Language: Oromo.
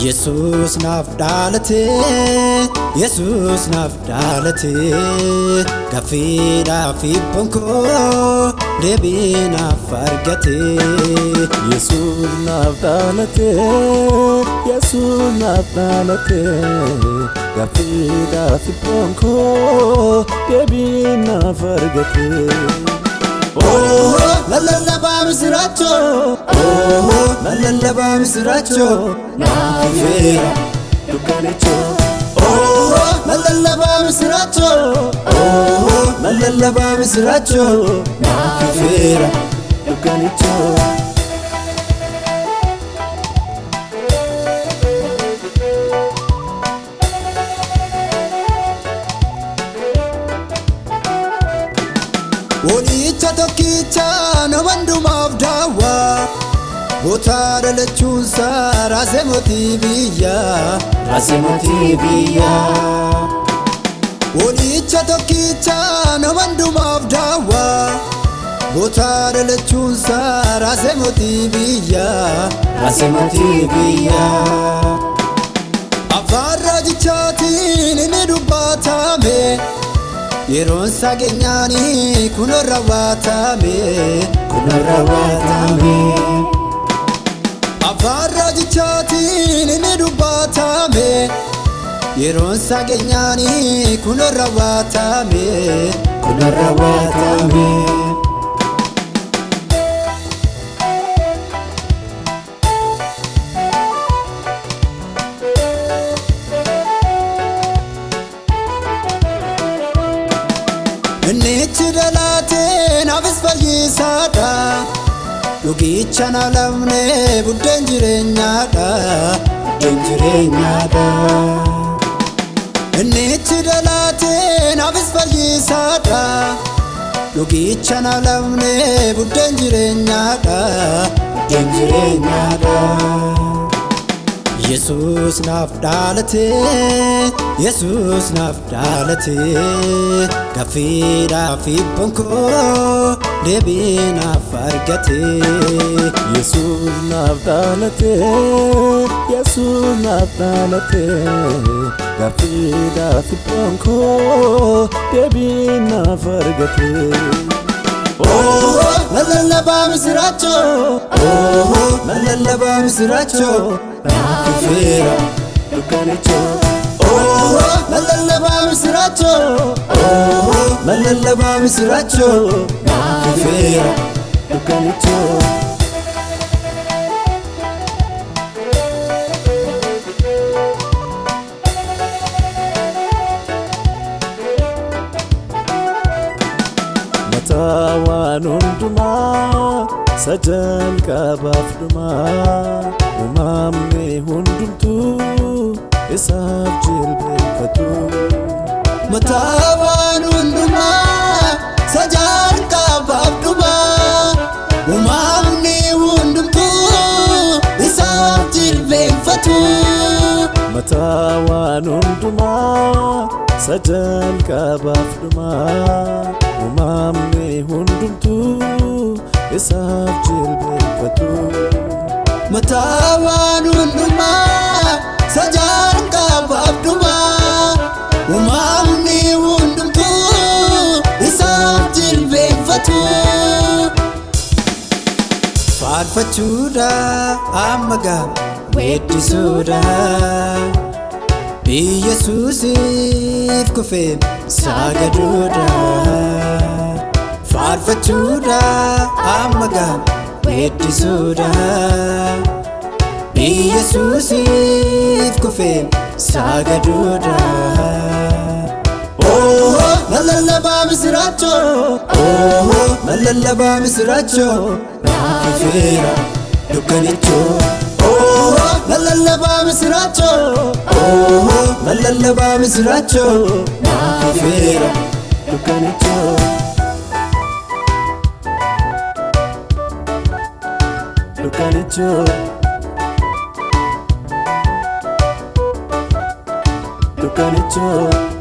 ኢየሱስ ናፍዳለቴ ኢየሱስ ናፍዳለቴ ጋፊዳፊ ቦንኮ ደቢና ፈርገቴ ኢየሱስ ናፍዳለቴ ኢየሱስ ናፍዳለቴ ጋፊዳፊ ቦንኮ ደቢና ፈርገቴ መለለባ ምስራቾ መለለባ ምስራቾ ናፊራ ዱካኔቾ መለለባ ምስራቾ መለለባ ምስራቾ ናፊራ ዱካኔቾ Wolicha tokkicha namandumaaf daawwa Boota dhalachuunsa raasee mootii biyya Wolicha tokkicha namandumaaf daawwa Boota dhalachuunsa raasee mootii biyya Afaan raajichaatiin inni dubbatame Yeroon sageenyaani kunoo raawwatame Afaan raajichaatiin inni dubbatame Yeroon sageenyaani kunoo raawwatame Nichi dalate nafis fayyisada Dhugicha na lamne buddeen jireenyaadha Nichi dalate nafis fayyisada Dhugicha na lamne buddeen jireenyaadha ኢየሱስ ናፍዳለቴ ኢየሱስ ናፍዳለቴ ጋፊዳፊ ቦንኮ ደቢና ፈርገቴ ኢየሱስ ናፍዳለቴ ኢየሱስ ናፍዳለቴ ጋፊዳፊ ቦንኮ ደቢና ፈርገቴ መለለባ ምስራቾ መለለባ ምስራቾ ናፊራ ዱካኔቾ መለለባ ምስራቾ መለለባ ምስራቾ ናፊራ ዱካኔቾ Matawan hundumaa sajal qabaaf dhumaa Uumamni hundumtuu isaaf jilbeenfatu Matawan hundumaa sajal qabaaf dhumaa Uumamni hundumtuu isaaf jilbeenfatu Matawan hundumaa sajal qabaaf dhumaa Uumamni hundumtuu isaaf jilbeenfatu Matawan hundumaa sajal qabaaf dhumaa Uumamni hundumtuu isaaf jilbeenfatu Faarfachuudha amma ga'a weeddisuudha Yesuusiif kufee sagaduudha Faarfachuudha amma ga'a weeddisuudha Yesuusiif kufee sagaduudha መለለባ ምስራቾ መለለባ ምስራቾ ናፊራ ዱካኔቾ መለለባ ምስራቾ መለለባ ምስራቾ ናፊራ ዱካኔቾ ዱካኔቾ ዱካኔቾ